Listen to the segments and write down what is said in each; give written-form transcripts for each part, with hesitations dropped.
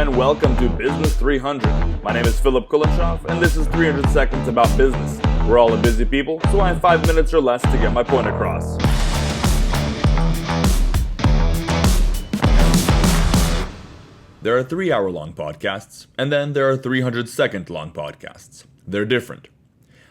and welcome to Business 300. My name is Philip Kulenshoff, and this is 300 Seconds About Business. We're all a busy people, so I have 5 minutes or less to get my point across. There are 3-hour-long podcasts, and then there are 300-second-long podcasts. They're different.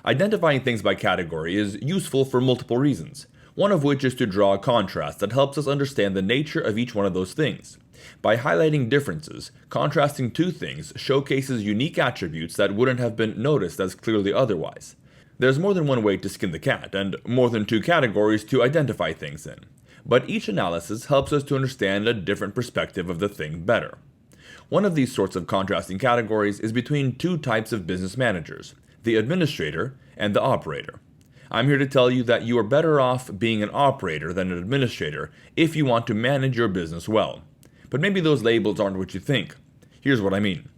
Identifying things by category is useful for multiple reasons, one of which is to draw a contrast that helps us understand the nature of each one of those things. By highlighting differences, contrasting two things showcases unique attributes that wouldn't have been noticed as clearly otherwise. There's more than one way to skin the cat, and more than two categories to identify things in. But each analysis helps us to understand a different perspective of the thing better. One of these sorts of contrasting categories is between two types of business managers, the administrator and the operator. I'm here to tell you that you are better off being an operator than an administrator if you want to manage your business well. But maybe those labels aren't what you think. Here's what I mean.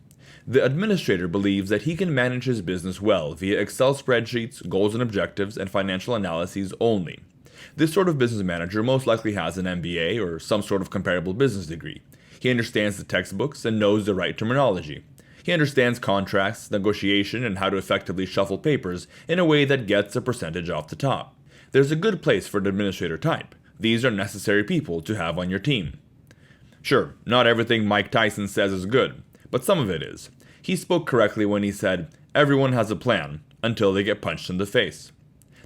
The administrator believes that he can manage his business well via Excel spreadsheets, goals and objectives, and financial analyses only. This sort of business manager most likely has an MBA or some sort of comparable business degree. He understands the textbooks and knows the right terminology. He understands contracts, negotiation, and how to effectively shuffle papers in a way that gets a percentage off the top. There's a good place for an administrator type. These are necessary people to have on your team. Sure, not everything Mike Tyson says is good, but some of it is. He spoke correctly when he said, "Everyone has a plan, until they get punched in the face."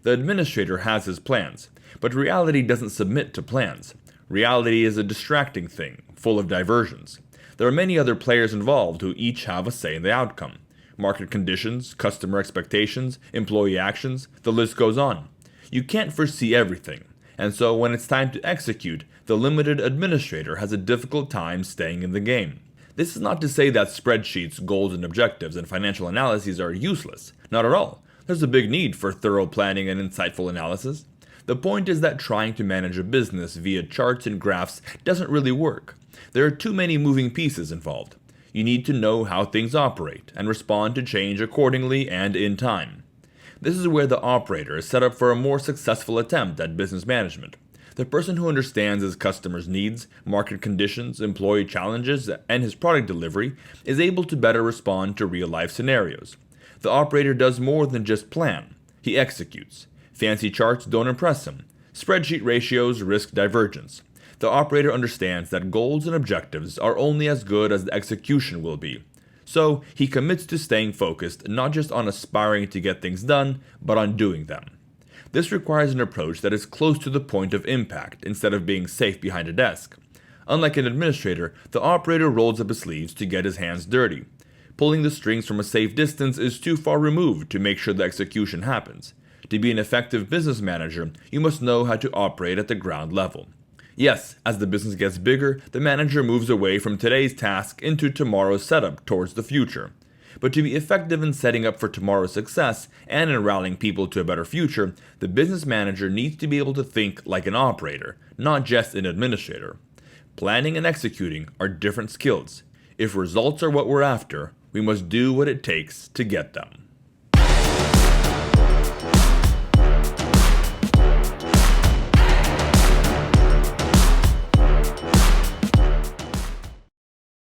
The administrator has his plans, but reality doesn't submit to plans. Reality is a distracting thing, full of diversions. There are many other players involved who each have a say in the outcome. Market conditions, customer expectations, employee actions, the list goes on. You can't foresee everything, and so when it's time to execute, the limited administrator has a difficult time staying in the game. This is not to say that spreadsheets, goals and objectives, and financial analyses are useless. Not at all. There's a big need for thorough planning and insightful analysis. The point is that trying to manage a business via charts and graphs doesn't really work. There are too many moving pieces involved. You need to know how things operate and respond to change accordingly and in time. This is where the operator is set up for a more successful attempt at business management. The person who understands his customers' needs, market conditions, employee challenges, and his product delivery is able to better respond to real-life scenarios. The operator does more than just plan. He executes. Fancy charts don't impress him. Spreadsheet ratios risk divergence. The operator understands that goals and objectives are only as good as the execution will be. So, he commits to staying focused not just on aspiring to get things done, but on doing them. This requires an approach that is close to the point of impact instead of being safe behind a desk. Unlike an administrator, the operator rolls up his sleeves to get his hands dirty. Pulling the strings from a safe distance is too far removed to make sure the execution happens. To be an effective business manager, you must know how to operate at the ground level. Yes, as the business gets bigger, the manager moves away from today's task into tomorrow's setup towards the future. But to be effective in setting up for tomorrow's success and in rallying people to a better future, the business manager needs to be able to think like an operator, not just an administrator. Planning and executing are different skills. If results are what we're after, we must do what it takes to get them.